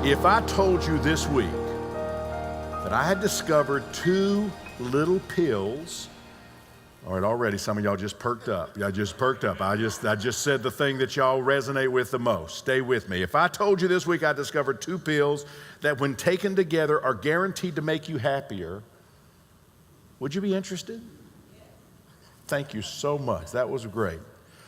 If I told you this week that I had discovered two little pills, all right, already some of y'all just perked up. Y'all just perked up. I just said the thing that y'all resonate with the most. Stay with me. If I told you this week I discovered two pills that when taken together are guaranteed to make you happier, would you be interested? Thank you so much. That was great.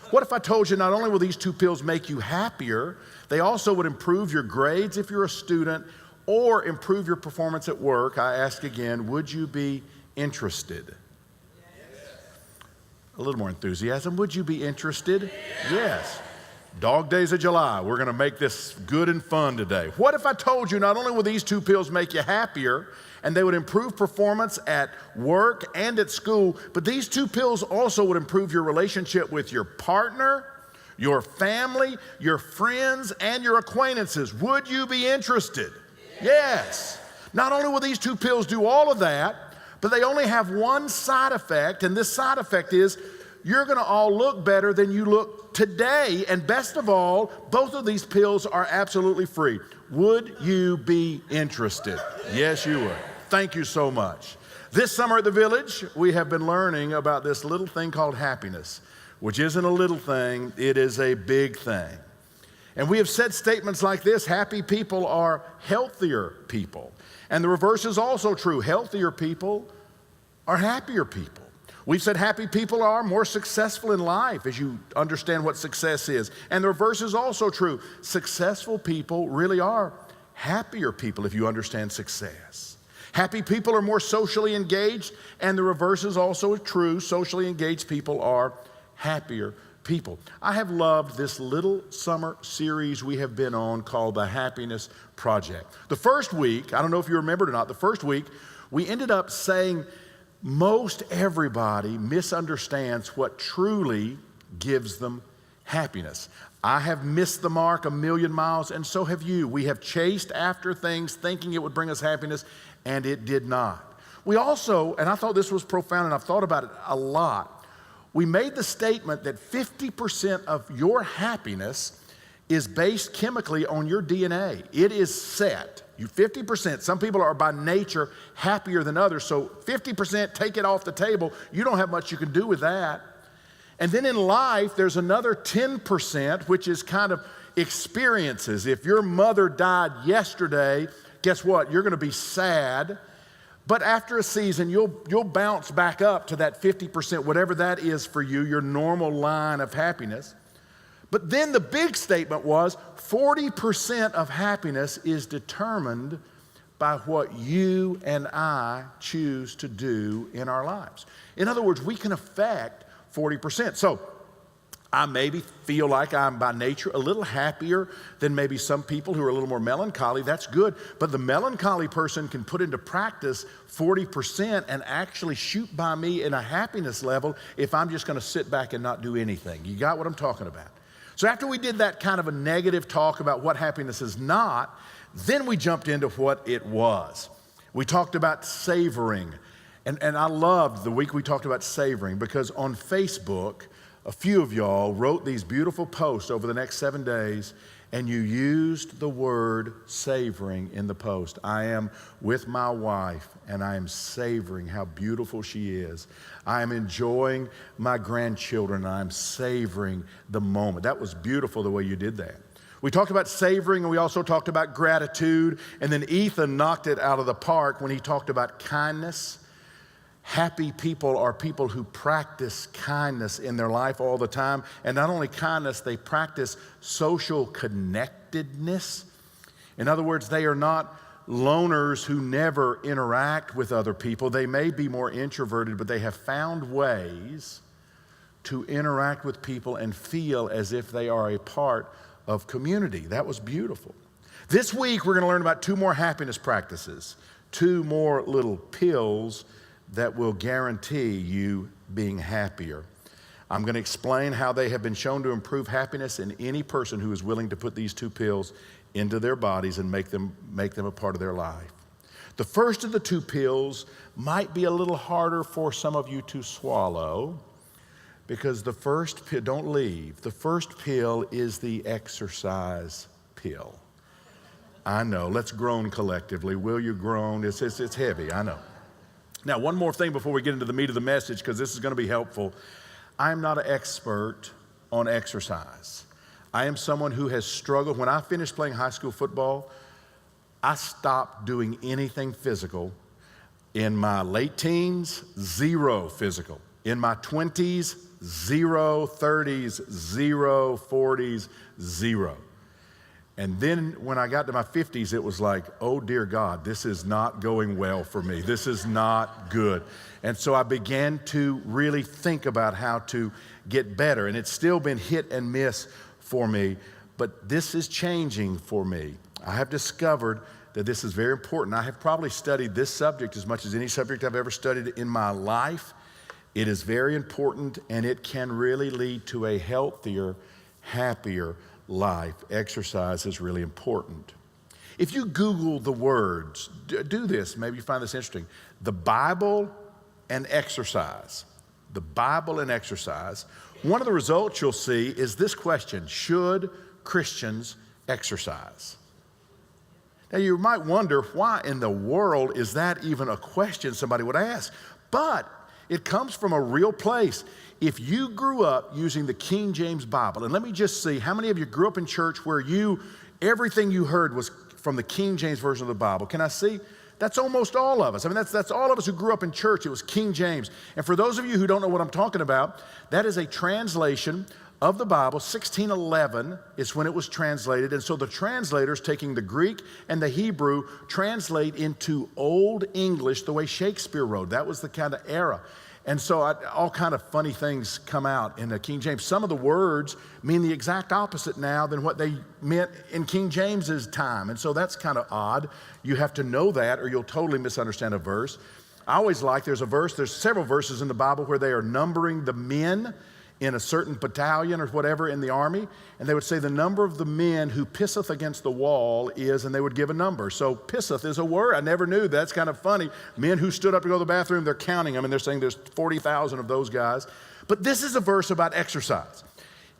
What if I told you not only will these two pills make you happier, they also would improve your grades if you're a student or improve your performance at work? I ask again, would you be interested? A little more enthusiasm. Would you be interested? Yes. Dog Days of July. We're going to make this good and fun today. What if I told you not only will these two pills make you happier and they would improve performance at work and at school, but these two pills also would improve your relationship with your partner, your family, your friends, and your acquaintances? Would you be interested? Yes. Not only will these two pills do all of that, but they only have one side effect, and this side effect is you're going to all look better than you look today. And best of all, both of these pills are absolutely free. Would you be interested? Yes, you would. Thank you so much. This summer at the Village, we have been learning about this little thing called happiness, which isn't a little thing, it is a big thing. And we have said statements like this: happy people are healthier people. And the reverse is also true. Healthier people are happier people. We've said happy people are more successful in life as you understand what success is. And the reverse is also true. Successful people really are happier people if you understand success. Happy people are more socially engaged, and the reverse is also true. Socially engaged people are happier people. I have loved this little summer series we have been on called The Happiness Project. The first week, I don't know if you remembered or not, the first week we ended up saying most everybody misunderstands what truly gives them happiness. I have missed the mark a million miles, and so have you. We have chased after things thinking it would bring us happiness, and it did not. We also, and I thought this was profound, and I've thought about it a lot, we made the statement that 50% of your happiness is based chemically on your DNA. It is set. You 50%. Some people are by nature happier than others, so 50%, take it off the table. You don't have much you can do with that. And then in life, there's another 10%, which is kind of experiences. If your mother died yesterday, guess what? You're going to be sad. But after a season, you'll bounce back up to that 50%, whatever that is for you, your normal line of happiness. But then the big statement was 40% of happiness is determined by what you and I choose to do in our lives. In other words, we can affect 40%. So I maybe feel like I'm by nature a little happier than maybe some people who are a little more melancholy. That's good. But the melancholy person can put into practice 40% and actually shoot by me in a happiness level if I'm just going to sit back and not do anything. You got what I'm talking about? So after we did that kind of a negative talk about what happiness is not, then we jumped into what it was. We talked about savoring. And I loved the week we talked about savoring because on Facebook, a few of y'all wrote these beautiful posts over the next 7 days, and you used the word savoring in the post. I am with my wife, and I am savoring how beautiful she is. I am enjoying my grandchildren, and I'm savoring the moment. That was beautiful the way you did that. We talked about savoring, and we also talked about gratitude, and then Ethan knocked it out of the park when he talked about kindness. Happy people are people who practice kindness in their life all the time. And not only kindness, they practice social connectedness. In other words, they are not loners who never interact with other people. They may be more introverted, but they have found ways to interact with people and feel as if they are a part of community. That was beautiful. This week, we're going to learn about two more happiness practices, two more little pills that will guarantee you being happier. I'm going to explain how they have been shown to improve happiness in any person who is willing to put these two pills into their bodies and make them a part of their life. The first of the two pills might be a little harder for some of you to swallow because the first pill, don't leave, the first pill is the exercise pill. I know. Let's groan collectively. Will you groan? It's heavy, I know. Now, one more thing before we get into the meat of the message, because this is going to be helpful. I am not an expert on exercise. I am someone who has struggled. When I finished playing high school football, I stopped doing anything physical. In my late teens, 0 physical. In my 20s, 0, 30s, 0, 40s, 0. And then when I got to my 50s, it was like, oh dear God, this is not going well for me. This is not good. And so I began to really think about how to get better. And it's still been hit and miss for me, but this is changing for me. I have discovered that this is very important. I have probably studied this subject as much as any subject I've ever studied in my life. It is very important, and it can really lead to a healthier, happier life. Exercise is really important. If you Google the words, do this, maybe you find this interesting, the Bible and exercise. The Bible and exercise. One of the results you'll see is this question: should Christians exercise? Now you might wonder, why in the world is that even a question somebody would ask? But it comes from a real place. If you grew up using the King James Bible, and let me just see, how many of you grew up in church where everything you heard was from the King James Version of the Bible? Can I see? That's almost all of us. I mean, that's all of us who grew up in church. It was King James. And for those of you who don't know what I'm talking about, that is a translation of the Bible. 1611 is when it was translated. And so the translators, taking the Greek and the Hebrew, translate into Old English the way Shakespeare wrote. That was the kind of era. And so all kind of funny things come out in the King James. Some of the words mean the exact opposite now than what they meant in King James's time. And so that's kind of odd. You have to know that or you'll totally misunderstand a verse. I always like, there's several verses in the Bible where they are numbering the men in a certain battalion or whatever in the army, and they would say the number of the men who pisseth against the wall is, and they would give a number. So pisseth is a word. I never knew. That's kind of funny. Men who stood up to go to the bathroom, they're counting them, and they're saying there's 40,000 of those guys. But this is a verse about exercise.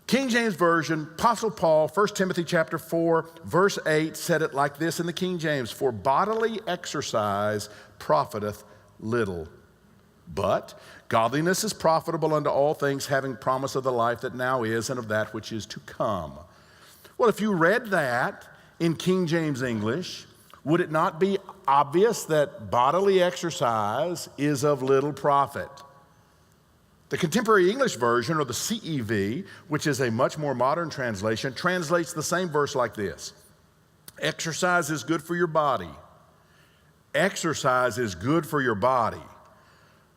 King James Version, Apostle Paul, 1 Timothy chapter 4, verse 8 said it like this in the King James: for bodily exercise profiteth little, but godliness is profitable unto all things, having promise of the life that now is and of that which is to come. Well, if you read that in King James English, would it not be obvious that bodily exercise is of little profit? The Contemporary English Version, or the CEV, which is a much more modern translation, translates the same verse like this: exercise is good for your body. Exercise is good for your body.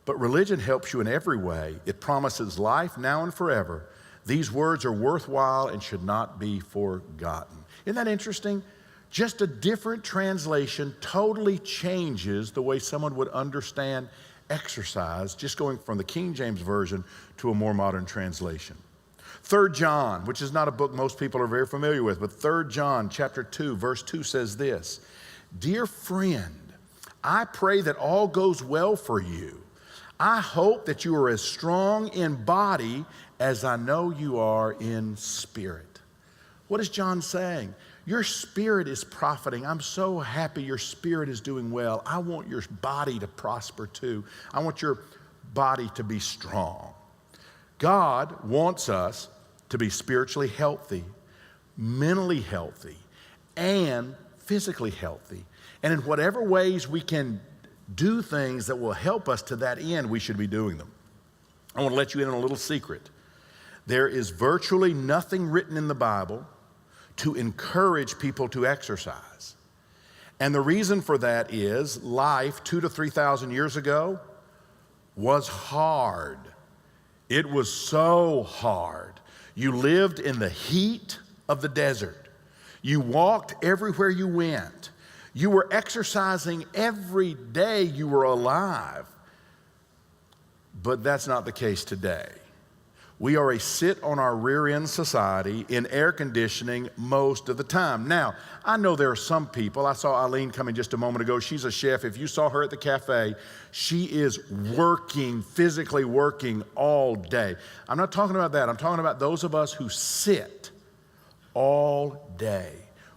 But religion helps you in every way. It promises life now and forever. These words are worthwhile and should not be forgotten. Isn't that interesting? Just a different translation totally changes the way someone would understand exercise, just going from the King James Version to a more modern translation. 3 John, which is not a book most people are very familiar with, but 3 John chapter 2, verse 2 says this: dear friend, I pray that all goes well for you. I hope that you are as strong in body as I know you are in spirit. What is John saying? Your spirit is profiting. I'm so happy your spirit is doing well. I want your body to prosper too. I want your body to be strong. God wants us to be spiritually healthy, mentally healthy, and physically healthy. And in whatever ways we can do things that will help us to that end, we should be doing them. I want to let you in on a little secret. There is virtually nothing written in the Bible to encourage people to exercise. And the reason for that is life 2,000 to 3,000 years ago was hard. It was so hard. You lived in the heat of the desert. You walked everywhere you went. You were exercising every day you were alive. But that's not the case today. We are a sit on our rear end society in air conditioning most of the time. Now, I know there are some people, I saw Eileen coming just a moment ago. She's a chef. If you saw her at the cafe, she is working, physically working all day. I'm not talking about that. I'm talking about those of us who sit all day.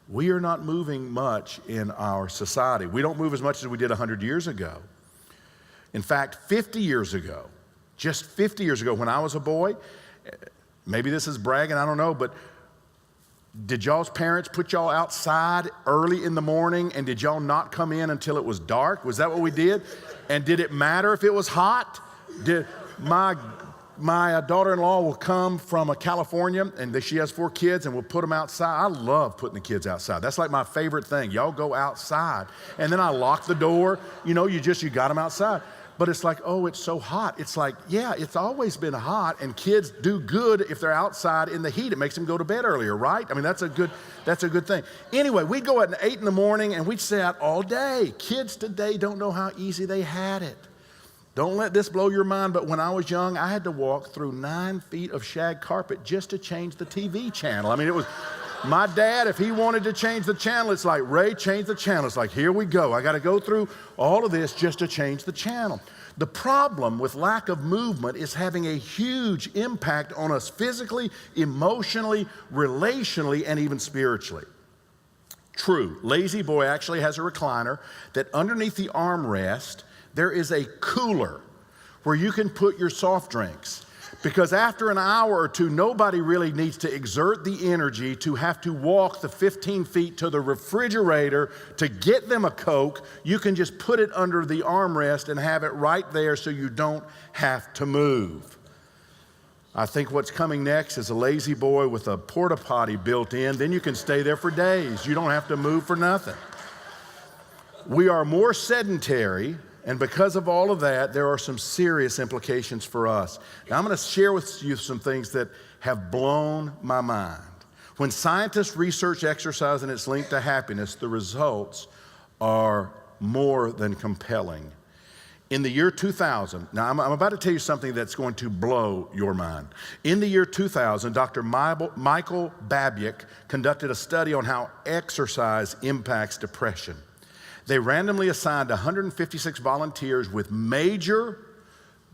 we are not moving much in our society. We don't move as much as we did 100 years ago. In fact, 50 years ago, just 50 years ago when I was a boy, maybe this is bragging, I don't know, but did y'all's parents put y'all outside early in the morning and did y'all not come in until it was dark? Was that what we did? And did it matter if it was hot? Did my daughter-in-law will come from California and she has 4 kids and we'll put them outside. I love putting the kids outside. That's like my favorite thing. Y'all go outside. And then I lock the door. You got them outside. But it's like, oh, it's so hot. It's like, yeah, it's always been hot, and kids do good if they're outside in the heat. It makes them go to bed earlier, right? I mean, that's a good thing. Anyway, we'd go out at 8 in the morning, and we'd stay out all day. Kids today don't know how easy they had it. Don't let this blow your mind, but when I was young, I had to walk through 9 feet of shag carpet just to change the TV channel. I mean, it was... My dad, if he wanted to change the channel, it's like, Ray, change the channel. It's like, here we go. I got to go through all of this just to change the channel. The problem with lack of movement is having a huge impact on us physically, emotionally, relationally, and even spiritually. True, Lazy Boy actually has a recliner that underneath the armrest, there is a cooler where you can put your soft drinks. Because after an hour or two, nobody really needs to exert the energy to have to walk the 15 feet to the refrigerator to get them a Coke. You can just put it under the armrest and have it right there so you don't have to move. I think what's coming next is a Lazy Boy with a porta potty built in. Then you can stay there for days. You don't have to move for nothing. We are more sedentary. And because of all of that, there are some serious implications for us. Now, I'm going to share with you some things that have blown my mind. When scientists research exercise and its link to happiness, the results are more than compelling. In the year 2000, now I'm about to tell you something that's going to blow your mind. In the year 2000, Dr. Michael Babiak conducted a study on how exercise impacts depression. They randomly assigned 156 volunteers with major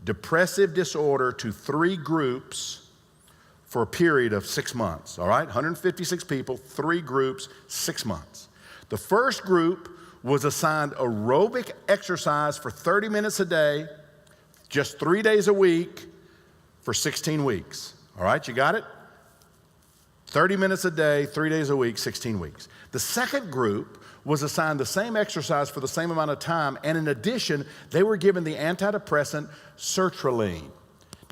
depressive disorder to 3 groups for a period of 6 months, all right? 156 people, 3 groups, 6 months. The first group was assigned aerobic exercise for 30 minutes a day, just 3 days a week for 16 weeks, all right? You got it? 30 minutes a day, 3 days a week, 16 weeks. The second group was assigned the same exercise for the same amount of time, and in addition, they were given the antidepressant sertraline.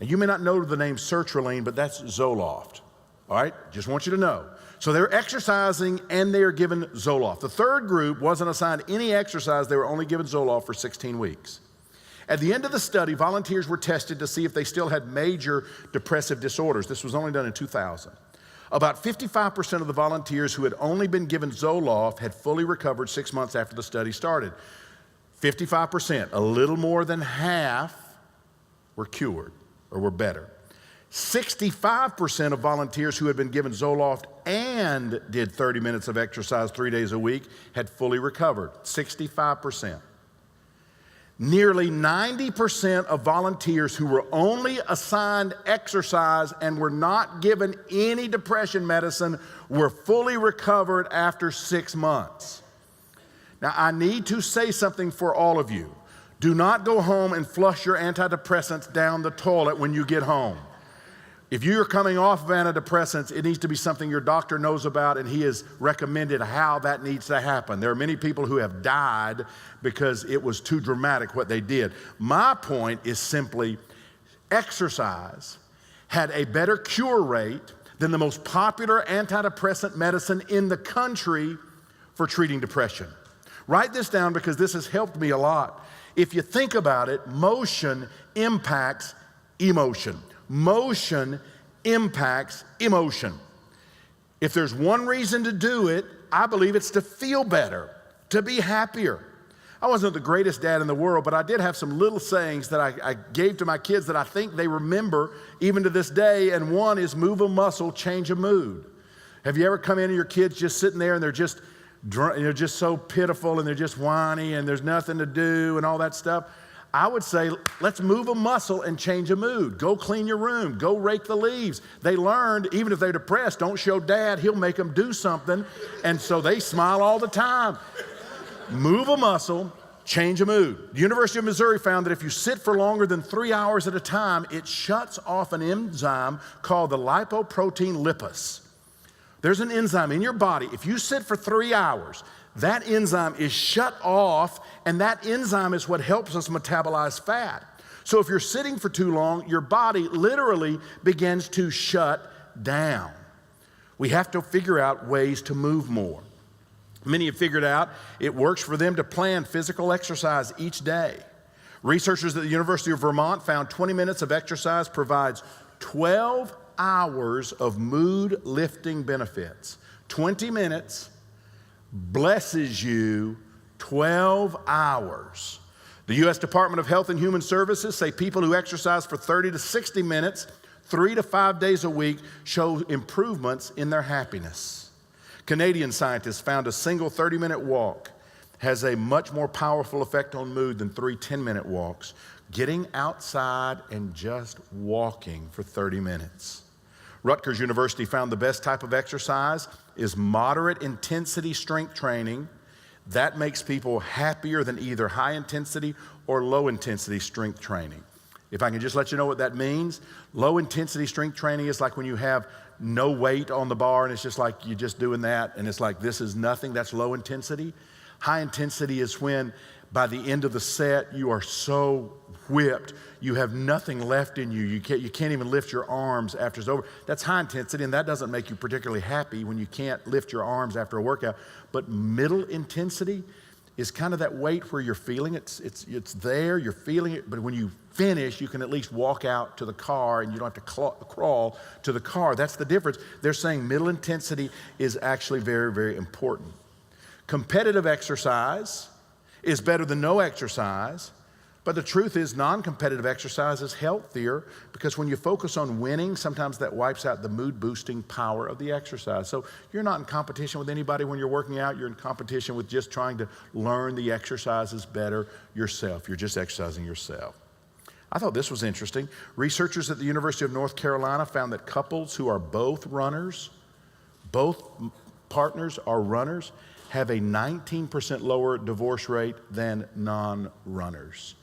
Now, you may not know the name sertraline, but that's Zoloft, all right? Just want you to know. So they're exercising, and they are given Zoloft. The third group wasn't assigned any exercise. They were only given Zoloft for 16 weeks. At the end of the study, volunteers were tested to see if they still had major depressive disorders. This was only done in 2000. About 55% of the volunteers who had only been given Zoloft had fully recovered 6 months after the study started. 55%, a little more than half, were cured or were better. 65% of volunteers who had been given Zoloft and did 30 minutes of exercise 3 days a week had fully recovered. 65%. Nearly 90% of volunteers who were only assigned exercise and were not given any depression medicine were fully recovered after 6 months. Now, I need to say something for all of you. Do not go home and flush your antidepressants down the toilet when you get home. If you're coming off of antidepressants, it needs to be something your doctor knows about, and he has recommended how that needs to happen. There are many people who have died because it was too dramatic what they did. My point is simply exercise had a better cure rate than the most popular antidepressant medicine in the country for treating depression. Write this down because this has helped me a lot. If you think about it, motion impacts emotion. Motion impacts emotion. If there's one reason to do it, I believe it's to feel better, to be happier. I wasn't the greatest dad in the world, but I did have some little sayings that I gave to my kids that I think they remember even to this day, and one is move a muscle, change a mood. Have you ever come in and your kids just sitting there and they're just so pitiful and they're just whiny and there's nothing to do and all that stuff? I would say, let's move a muscle and change a mood. Go clean your room. Go rake the leaves. They learned, even if they're depressed, don't show dad. He'll make them do something. And so they smile all the time. Move a muscle, change a mood. The University of Missouri found that if you sit for longer than 3 hours at a time, it shuts off an enzyme called the lipoprotein lipase. There's an enzyme in your body. If you sit for 3 hours, that enzyme is shut off, and that enzyme is what helps us metabolize fat. So if you're sitting for too long, your body literally begins to shut down. We have to figure out ways to move more. Many have figured out it works for them to plan physical exercise each day. Researchers at the University of Vermont found 20 minutes of exercise provides 12 hours of mood lifting benefits. 20 minutes blesses you 12 hours. The U.S. Department of Health and Human Services say people who exercise for 30 to 60 minutes, 3 to 5 days a week, show improvements in their happiness. Canadian scientists found a single 30-minute walk has a much more powerful effect on mood than 3 10-minute walks. Getting outside and just walking for 30 minutes. Rutgers University found the best type of exercise is moderate intensity strength training. That makes people happier than either high intensity or low intensity strength training. If I can just let you know what that means, low intensity strength training is like when you have no weight on the bar and it's just like you're just doing that and it's like this is nothing. That's low intensity. High intensity is when by the end of the set you are so whipped you have nothing left in you. You can't even lift your arms after it's over. That's high intensity, and that doesn't make you particularly happy when you can't lift your arms after a workout. But middle intensity is kind of that weight where you're feeling it. It's there, you're feeling it, but when you finish, you can at least walk out to the car and you don't have to crawl to the car. That's the difference. They're saying middle intensity is actually very, very important. Competitive exercise is better than no exercise, but the truth is non-competitive exercise is healthier because when you focus on winning, sometimes that wipes out the mood-boosting power of the exercise. So you're not in competition with anybody when you're working out. You're in competition with just trying to learn the exercises better yourself. You're just exercising yourself. I thought this was interesting. Researchers at the University of North Carolina found that couples who are both runners, both partners are runners, have a 19% lower divorce rate than non-runners.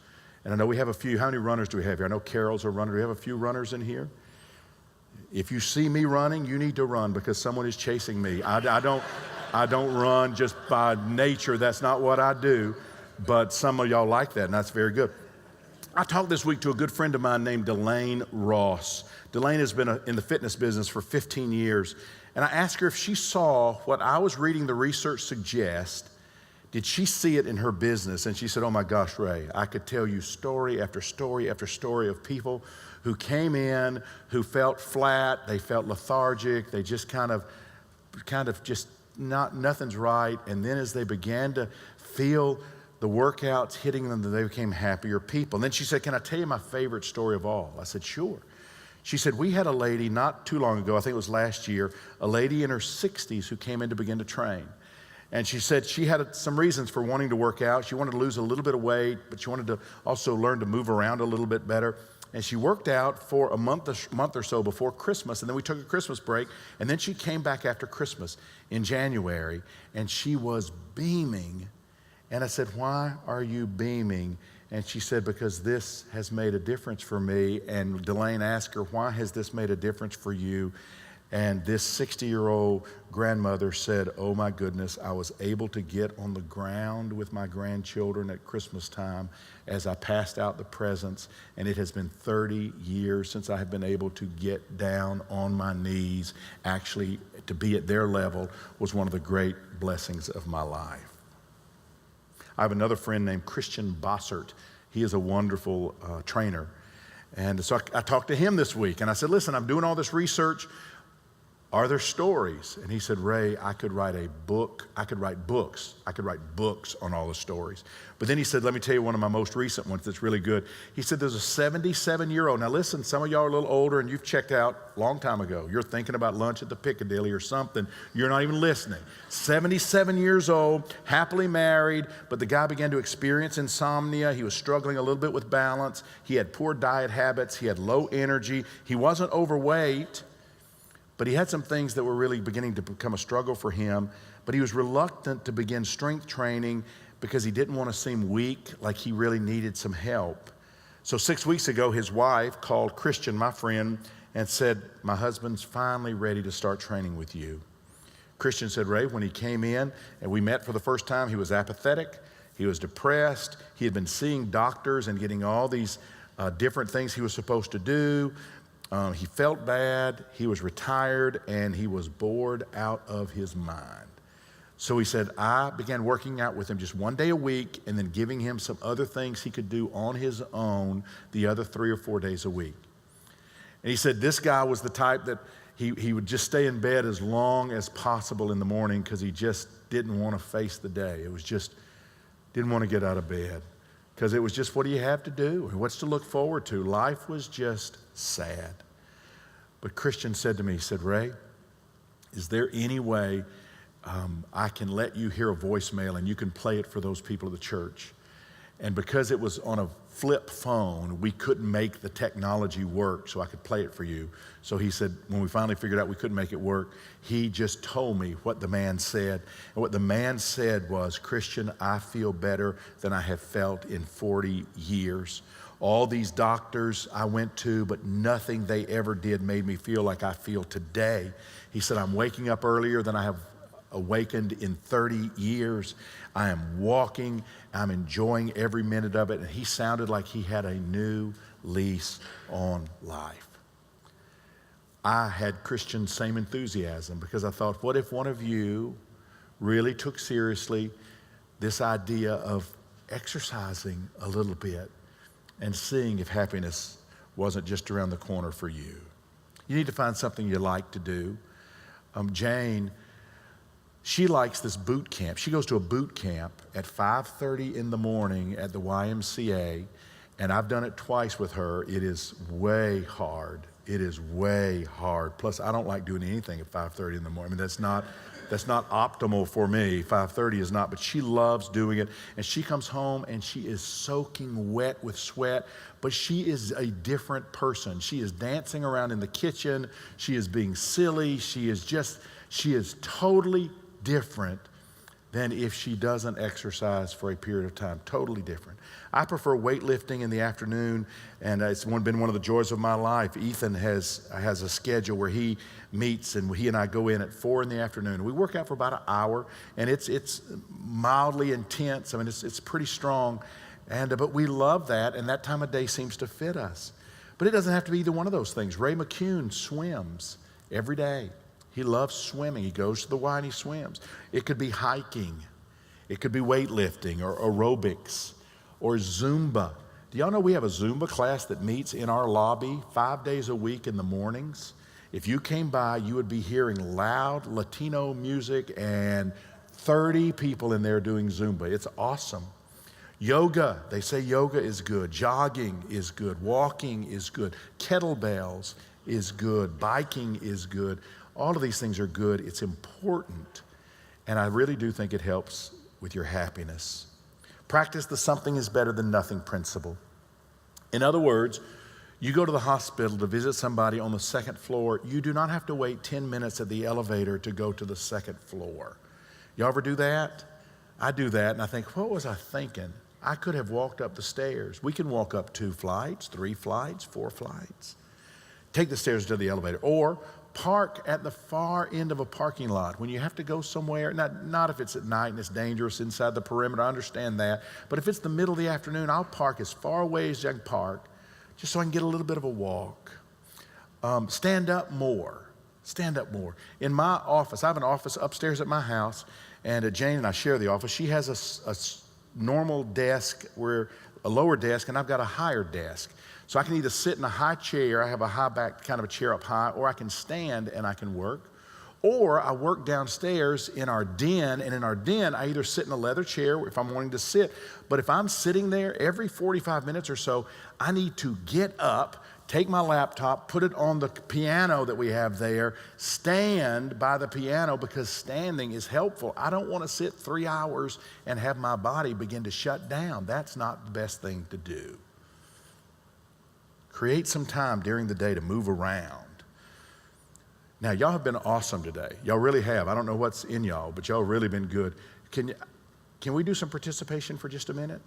And I know we have a few. How many runners do we have here? I know Carol's a runner. Do we have a few runners in here? If you see me running, you need to run because someone is chasing me. I don't run just by nature. That's not what I do. But some of y'all like that, and that's very good. I talked this week to a good friend of mine named Delane Ross. Delane has been in the fitness business for 15 years. And I asked her if she saw what I was reading the research suggest. Did she see it in her business? And she said, oh my gosh, Ray, I could tell you story after story after story of people who came in, who felt flat, they felt lethargic, they just kind of just nothing's right. And then as they began to feel the workouts hitting them, they became happier people. And then she said, can I tell you my favorite story of all? I said, sure. She said, we had a lady not too long ago, I think it was last year, a lady in her 60s who came in to begin to train. And she said she had some reasons for wanting to work out. She wanted to lose a little bit of weight, but she wanted to also learn to move around a little bit better. And she worked out for a month or so before Christmas, and then we took a Christmas break, and then she came back after Christmas in January, and she was beaming. And I said, why are you beaming? And she said, because this has made a difference for me. And Delane asked her, why has this made a difference for you? And this 60-year-old grandmother said, oh my goodness, I was able to get on the ground with my grandchildren at Christmas time as I passed out the presents. And it has been 30 years since I have been able to get down on my knees. Actually, to be at their level was one of the great blessings of my life. I have another friend named Christian Bossert. He is a wonderful trainer. And so I talked to him this week, and I said, listen, I'm doing all this research. Are there stories? And he said, Ray, I could write a book. I could write books. I could write books on all the stories. But then he said, let me tell you one of my most recent ones that's really good. He said, there's a 77-year-old. Now listen, some of y'all are a little older and you've checked out a long time ago. You're thinking about lunch at the Piccadilly or something. You're not even listening. 77 years old, happily married, but the guy began to experience insomnia. He was struggling a little bit with balance. He had poor diet habits. He had low energy. He wasn't overweight. But he had some things that were really beginning to become a struggle for him. But he was reluctant to begin strength training because he didn't want to seem weak, like he really needed some help. So 6 weeks ago, his wife called Christian, my friend, and said, my husband's finally ready to start training with you. Christian said, Ray, when he came in and we met for the first time, he was apathetic, he was depressed, he had been seeing doctors and getting all these different things he was supposed to do. He felt bad, he was retired, and he was bored out of his mind. So he said, I began working out with him just 1 day a week and then giving him some other things he could do on his own the other 3 or 4 days a week. And he said this guy was the type that he would just stay in bed as long as possible in the morning because he just didn't want to face the day. It was just, didn't want to get out of bed because it was just, what do you have to do? What's to look forward to? Life was just sad. But Christian said to me, he said, Ray, is there any way I can let you hear a voicemail and you can play it for those people at the church? And because it was on a flip phone, we couldn't make the technology work so I could play it for you. So he said, when we finally figured out we couldn't make it work, he just told me what the man said. And what the man said was, Christian, I feel better than I have felt in 40 years. All these doctors I went to, but nothing they ever did made me feel like I feel today. He said, I'm waking up earlier than I have awakened in 30 years. I am walking. I'm enjoying every minute of it. And he sounded like he had a new lease on life. I had Christian's same enthusiasm because I thought, what if one of you really took seriously this idea of exercising a little bit and seeing if happiness wasn't just around the corner for you? You need to find something you like to do. Jane, she likes this boot camp. She goes to a boot camp at 5:30 in the morning at the YMCA, and I've done it twice with her. It is way hard. It is way hard. Plus, I don't like doing anything at 5:30 in the morning. I mean, that's not optimal for me. 5:30 is not, but she loves doing it. And she comes home and she is soaking wet with sweat, but she is a different person. She is dancing around in the kitchen. She is being silly. She is totally different than if she doesn't exercise for a period of time. Totally different. I prefer weightlifting in the afternoon, and it's been one of the joys of my life. Ethan has a schedule where he meets, and he and I go in at 4 in the afternoon. We work out for about an hour, and it's mildly intense. I mean, it's pretty strong, but we love that, and that time of day seems to fit us. But it doesn't have to be either one of those things. Ray McCune swims every day. He loves swimming. He goes to the Y and he swims. It could be hiking. It could be weightlifting or aerobics or Zumba. Do y'all know we have a Zumba class that meets in our lobby 5 days a week in the mornings? If you came by, you would be hearing loud Latino music and 30 people in there doing Zumba. It's awesome. Yoga, they say yoga is good. Jogging is good. Walking is good. Kettlebells is good. Biking is good. All of these things are good. It's important. And I really do think it helps with your happiness. Practice the something is better than nothing principle. In other words, you go to the hospital to visit somebody on the second floor. You do not have to wait 10 minutes at the elevator to go to the second floor. You ever do that? I do that, and I think, what was I thinking? I could have walked up the stairs. We can walk up 2 flights, 3 flights, 4 flights. Take the stairs to the elevator. Or park at the far end of a parking lot when you have to go somewhere. Not if it's at night and it's dangerous inside the perimeter. I understand that. But if it's the middle of the afternoon, I'll park as far away as I can park just so I can get a little bit of a walk. Stand up more. Stand up more. In my office, I have an office upstairs at my house, and Jane and I share the office. She has a normal desk, a lower desk, and I've got a higher desk. So I can either sit in a high chair, I have a high back kind of a chair up high, or I can stand and I can work. Or I work downstairs in our den, and in our den, I either sit in a leather chair if I'm wanting to sit, but if I'm sitting there every 45 minutes or so, I need to get up, take my laptop, put it on the piano that we have there, stand by the piano because standing is helpful. I don't want to sit 3 hours and have my body begin to shut down. That's not the best thing to do. Create some time during the day to move around. Now, y'all have been awesome today. Y'all really have. I don't know what's in y'all, but y'all have really been good. Can we do some participation for just a minute?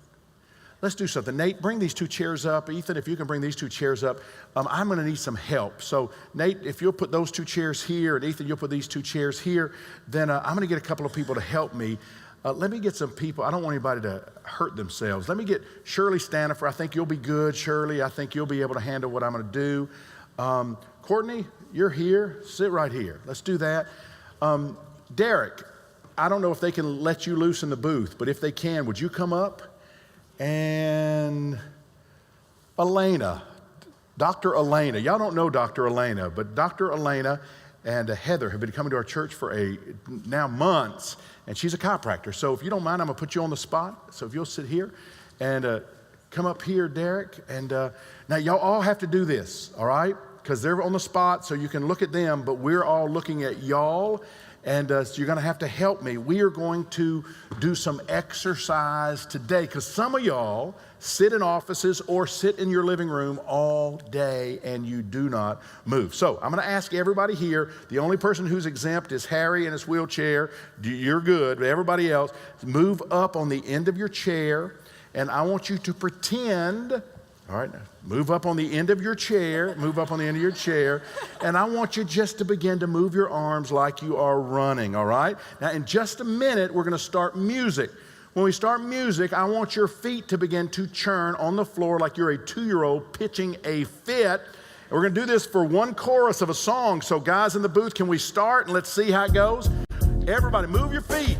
Let's do something. Nate, bring these 2 chairs up. Ethan, if you can bring these 2 chairs up. I'm going to need some help. So, Nate, if you'll put those 2 chairs here, and Ethan, you'll put these 2 chairs here, then I'm going to get a couple of people to help me. Let me get some people. I don't want anybody to hurt themselves. Let me get Shirley Stanifer. I think you'll be good, Shirley. I think you'll be able to handle what I'm going to do. Courtney, you're here. Sit right here. Let's do that. Derek, I don't know if they can let you loose in the booth, but if they can, would you come up? And Elena, Dr. Elena. Y'all don't know Dr. Elena, but Dr. Elena and Heather have been coming to our church for now months, and she's a chiropractor. So if you don't mind, I'm going to put you on the spot. So if you'll sit here and come up here, Derek. And now y'all all have to do this, all right? Because they're on the spot, so you can look at them, but we're all looking at y'all, and so you're going to have to help me. We are going to do some exercise today, because some of y'all sit in offices or sit in your living room all day, and you do not move. So I'm going to ask everybody here. The only person who's exempt is Harry in his wheelchair. You're good, but everybody else, move up on the end of your chair, and I want you to pretend. All right, now move up on the end of your chair, and I want you just to begin to move your arms like you are running, all right? Now, in just a minute, we're going to start music. When we start music, I want your feet to begin to churn on the floor like you're a 2-year-old pitching a fit. And we're going to do this for one chorus of a song. So, guys in the booth, can we start and let's see how it goes? Everybody, move your feet.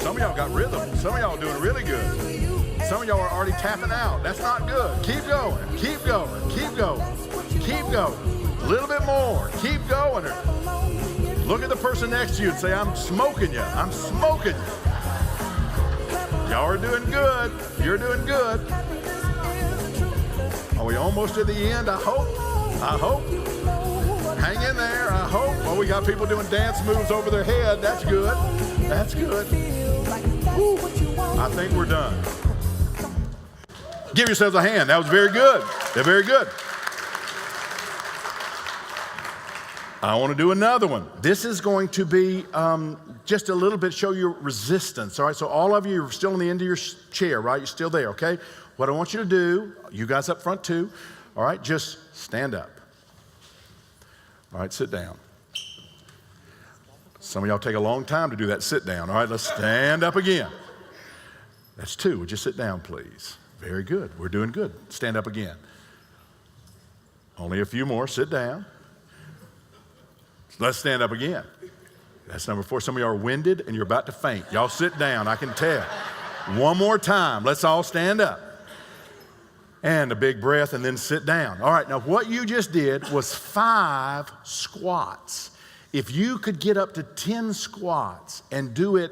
Some of y'all got rhythm. Some of y'all are doing really good. Some of y'all are already tapping out. That's not good. Keep going. Keep going. Keep going. Keep going. A little bit more. Keep going. Look at the person next to you and say, I'm smoking you. I'm smoking you. Y'all are doing good. You're doing good. Are we almost at the end? I hope. I hope. Hang in there. I hope. Well, we got people doing dance moves over their head. That's good. That's good. Whew. I think we're done. Give yourselves a hand. That was very good. They're very good. I want to do another one. This is going to be just a little bit, show your resistance. All right, so all of you are still on the end of your chair, right? You're still there, okay? What I want you to do, you guys up front too, all right, just stand up. All right, sit down. Some of y'all take a long time to do that sit down. All right, let's stand up again. That's 2. Would you sit down, please? Very good. We're doing good. Stand up again. Only a few more. Sit down. Let's stand up again. That's number 4. Some of you are winded and you're about to faint. Y'all sit down. I can tell. One more time. Let's all stand up. And a big breath and then sit down. All right. Now, what you just did was 5 squats. If you could get up to 10 squats and do it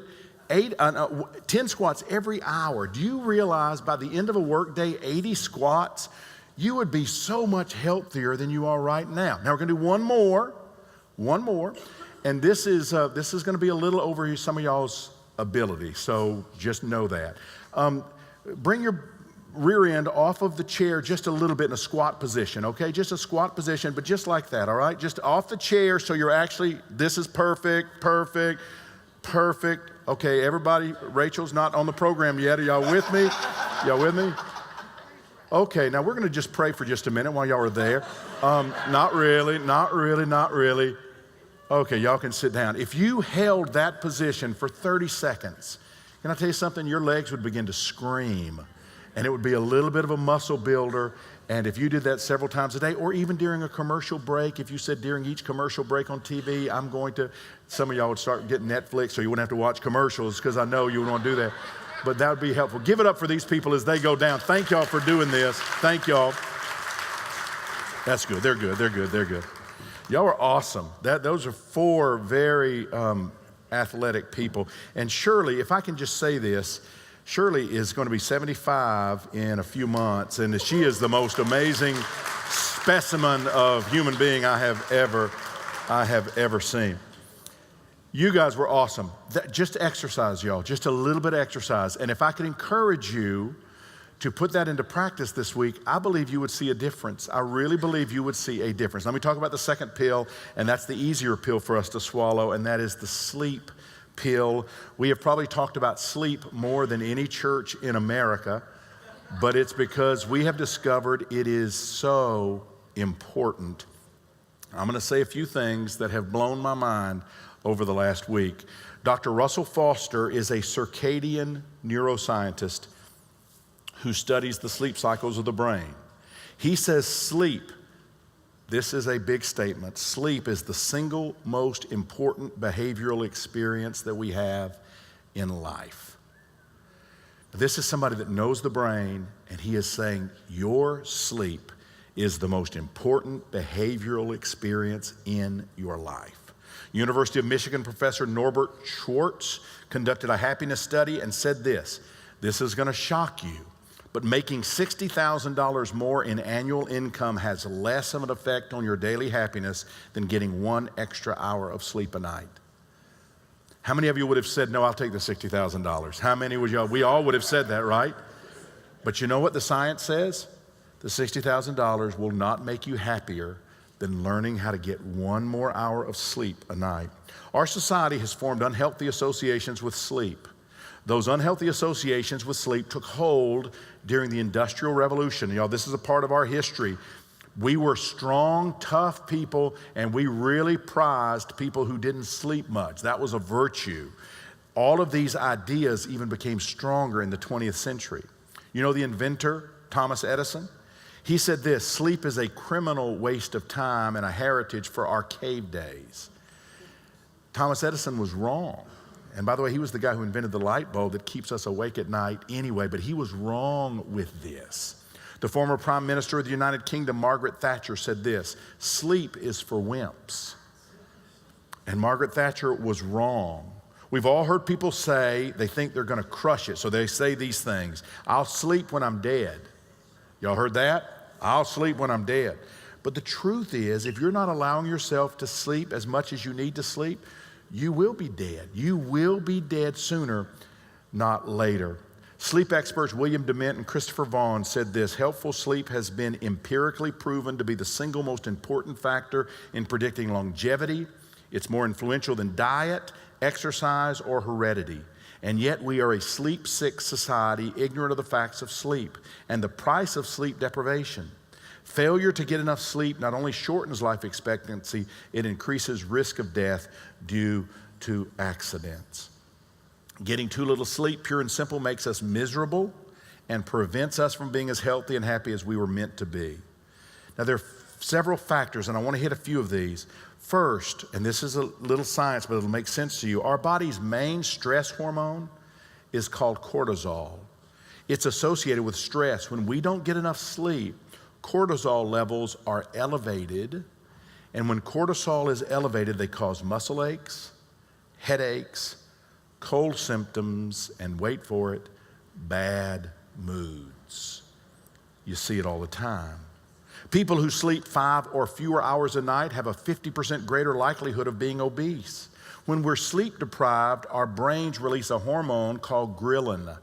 10 squats every hour. Do you realize by the end of a workday, 80 squats, you would be so much healthier than you are right now. Now we're going to do one more, and this is going to be a little over some of y'all's ability. So just know that. Bring your rear end off of the chair just a little bit in a squat position, okay? Just a squat position, but just like that, all right? Just off the chair so you're actually, this is perfect. Okay, everybody, Rachel's not on the program yet. Are y'all with me? Y'all with me? Okay, now we're going to just pray for just a minute while y'all are there. Not really. Okay, y'all can sit down. If you held that position for 30 seconds, can I tell you something? Your legs would begin to scream, and it would be a little bit of a muscle builder. And if you did that several times a day, or even during a commercial break, if you said during each commercial break on TV, some of y'all would start getting Netflix so you wouldn't have to watch commercials, because I know you would want to do that. But that would be helpful. Give it up for these people as they go down. Thank y'all for doing this. Thank y'all. That's good. They're good. Y'all are awesome. Those are four very athletic people. And Shirley, if I can just say this, Shirley is going to be 75 in a few months, and she is the most amazing specimen of human being I have ever seen. You guys were awesome. Just exercise, y'all, just a little bit of exercise. And if I could encourage you to put that into practice this week, I believe you would see a difference. I really believe you would see a difference. Let me talk about the second pill, and that's the easier pill for us to swallow, and that is the sleep pill. We have probably talked about sleep more than any church in America, but it's because we have discovered it is so important. I'm going to say a few things that have blown my mind over the last week. Dr. Russell Foster is a circadian neuroscientist who studies the sleep cycles of the brain. He says sleep, this is a big statement, sleep is the single most important behavioral experience that we have in life. This is somebody that knows the brain, and he is saying your sleep is the most important behavioral experience in your life. University of Michigan professor Norbert Schwartz conducted a happiness study and said this is going to shock you, but making $60,000 more in annual income has less of an effect on your daily happiness than getting 1 extra hour of sleep a night. How many of you would have said, no, I'll take the $60,000? How many would y'all? We all would have said that, right? But you know what the science says? The $60,000 will not make you happier than learning how to get 1 more hour of sleep a night. Our society has formed unhealthy associations with sleep. Those unhealthy associations with sleep took hold during the Industrial Revolution. Y'all, this is a part of our history. We were strong, tough people, and we really prized people who didn't sleep much. That was a virtue. All of these ideas even became stronger in the 20th century. You know the inventor, Thomas Edison? He said this, sleep is a criminal waste of time and a heritage for our cave days. Thomas Edison was wrong. And by the way, he was the guy who invented the light bulb that keeps us awake at night anyway, but he was wrong with this. The former Prime Minister of the United Kingdom, Margaret Thatcher, said this, sleep is for wimps. And Margaret Thatcher was wrong. We've all heard people say they think they're going to crush it, so they say these things. I'll sleep when I'm dead. Y'all heard that? I'll sleep when I'm dead. But the truth is, if you're not allowing yourself to sleep as much as you need to sleep, you will be dead. You will be dead sooner, not later. Sleep experts William Dement and Christopher Vaughan said this, healthful sleep has been empirically proven to be the single most important factor in predicting longevity. It's more influential than diet, exercise, or heredity. And yet we are a sleep-sick society, ignorant of the facts of sleep and the price of sleep deprivation. Failure to get enough sleep not only shortens life expectancy, it increases risk of death due to accidents. Getting too little sleep, pure and simple, makes us miserable and prevents us from being as healthy and happy as we were meant to be. Now, there are several factors, and I want to hit a few of these. First, and this is a little science, but it'll make sense to you, our body's main stress hormone is called cortisol. It's associated with stress. When we don't get enough sleep, cortisol levels are elevated, and when cortisol is elevated, they cause muscle aches, headaches, cold symptoms, and wait for it, bad moods. You see it all the time. People who sleep 5 or fewer hours a night have a 50% greater likelihood of being obese. When we're sleep deprived, our brains release a hormone called ghrelin.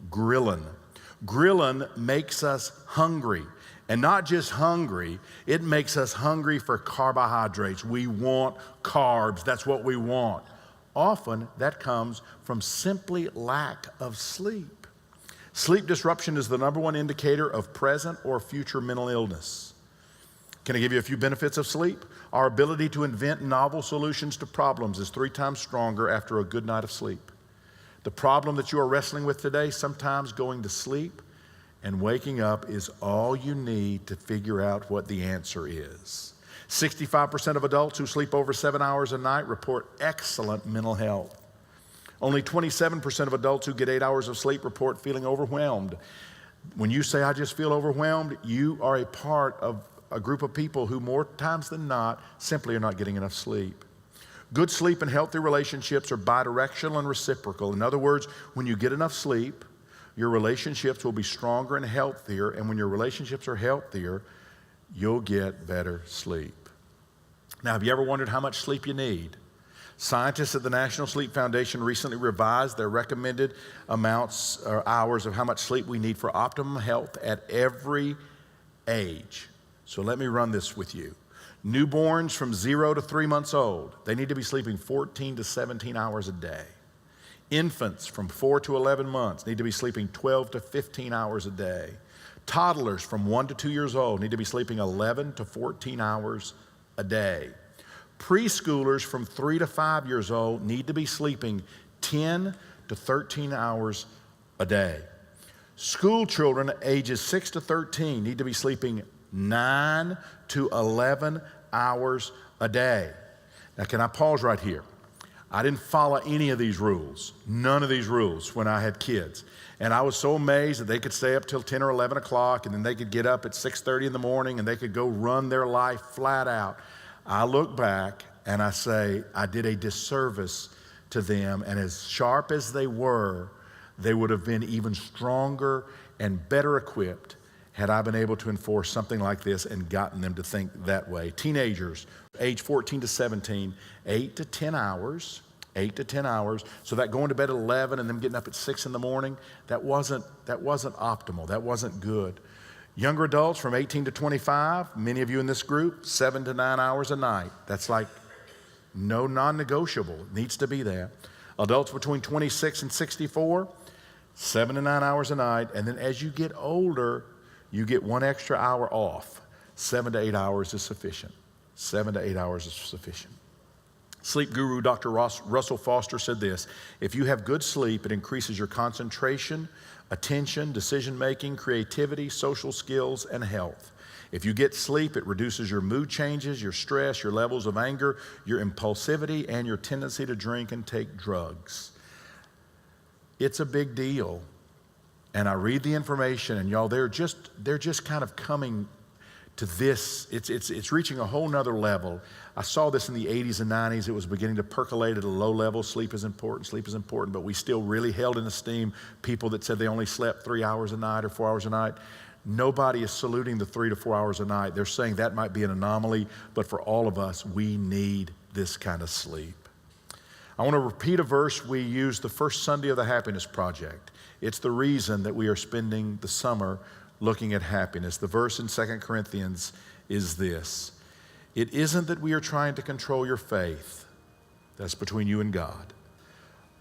Ghrelin makes us hungry. And not just hungry, it makes us hungry for carbohydrates. We want carbs, that's what we want. Often that comes from simply lack of sleep. Sleep disruption is the number one indicator of present or future mental illness. Can I give you a few benefits of sleep? Our ability to invent novel solutions to problems is 3 times stronger after a good night of sleep. The problem that you are wrestling with today, sometimes going to sleep and waking up is all you need to figure out what the answer is. 65% of adults who sleep over 7 hours a night report excellent mental health. Only 27% of adults who get 8 hours of sleep report feeling overwhelmed. When you say, I just feel overwhelmed, you are a part of a group of people who more times than not simply are not getting enough sleep. Good sleep and healthy relationships are bidirectional and reciprocal. In other words, when you get enough sleep, your relationships will be stronger and healthier, and when your relationships are healthier, you'll get better sleep. Now, have you ever wondered how much sleep you need? Scientists at the National Sleep Foundation recently revised their recommended amounts or hours of how much sleep we need for optimum health at every age. So let me run this with you. Newborns from 0 to 3 months old, they need to be sleeping 14 to 17 hours a day. Infants from 4 to 11 months need to be sleeping 12 to 15 hours a day. Toddlers from 1 to 2 years old need to be sleeping 11 to 14 hours a day. Preschoolers from 3 to 5 years old need to be sleeping 10 to 13 hours a day. School children ages 6 to 13 need to be sleeping 9 to 11 hours a day. Now, can I pause right here? I didn't follow any of these rules, none of these rules when I had kids. And I was so amazed that they could stay up till 10 or 11 o'clock, and then they could get up at 6:30 in the morning and they could go run their life flat out. I look back and I say, I did a disservice to them, and as sharp as they would have been even stronger and better equipped had I been able to enforce something like this and gotten them to think that way. Teenagers, age 14 to 17, 8 to 10 hours. So that going to bed at 11 and them getting up at 6 in the morning, that wasn't optimal. That wasn't good. Younger adults from 18 to 25, many of you in this group, 7 to 9 hours a night. That's like no non-negotiable. It needs to be there. Adults between 26 and 64, 7 to 9 hours a night. And then as you get older, you get 1 extra hour off. 7 to 8 hours is sufficient. 7 to 8 hours is sufficient. Sleep guru Dr. Russell Foster said this: if you have good sleep, it increases your concentration, attention, decision-making, creativity, social skills, and health. If you get sleep, it reduces your mood changes, your stress, your levels of anger, your impulsivity, and your tendency to drink and take drugs. It's a big deal. And I read the information, and y'all, they're just kind of coming to this. It's reaching a whole nother level. I saw this in the 80s and 90s. It was beginning to percolate at a low level. Sleep is important, but we still really held in esteem people that said they only slept 3 hours a night or 4 hours a night. Nobody is saluting the 3 to 4 hours a night. They're saying that might be an anomaly, but for all of us, we need this kind of sleep. I want to repeat a verse we used the first Sunday of the Happiness Project. It's the reason that we are spending the summer looking at happiness. The verse in 2 Corinthians is this: it isn't that we are trying to control your faith. That's between you and God.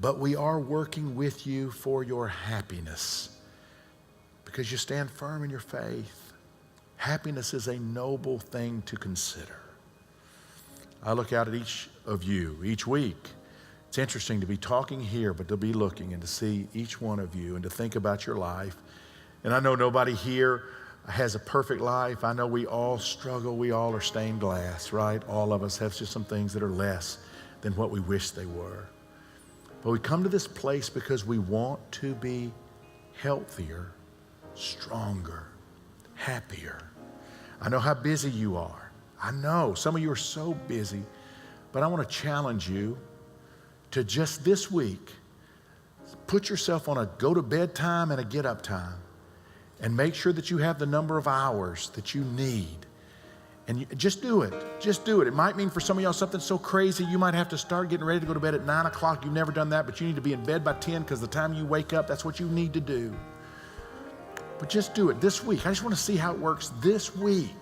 But we are working with you for your happiness because you stand firm in your faith. Happiness is a noble thing to consider. I look out at each of you each week. It's interesting to be talking here, but to be looking and to see each one of you and to think about your life. And I know nobody here has a perfect life. I know we all struggle. We all are stained glass, right? All of us have just some things that are less than what we wish they were. But we come to this place because we want to be healthier, stronger, happier. I know how busy you are. I know some of you are so busy, but I want to challenge you to just this week, put yourself on a go to bed time and a get up time, and make sure that you have the number of hours that you need. And just do it. Just do it. It might mean for some of y'all something so crazy you might have to start getting ready to go to bed at 9 o'clock. You've never done that, but you need to be in bed by 10 because the time you wake up, that's what you need to do. But just do it this week. I just want to see how it works this week.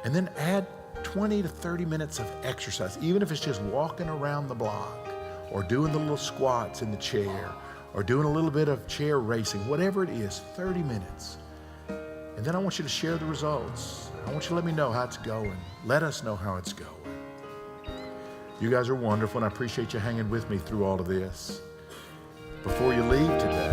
And then add 20 to 30 minutes of exercise, even if it's just walking around the block or doing the little squats in the chair or doing a little bit of chair racing, whatever it is, 30 minutes. And then I want you to share the results. I want you to let me know how it's going. Let us know how it's going. You guys are wonderful, and I appreciate you hanging with me through all of this. Before you leave today,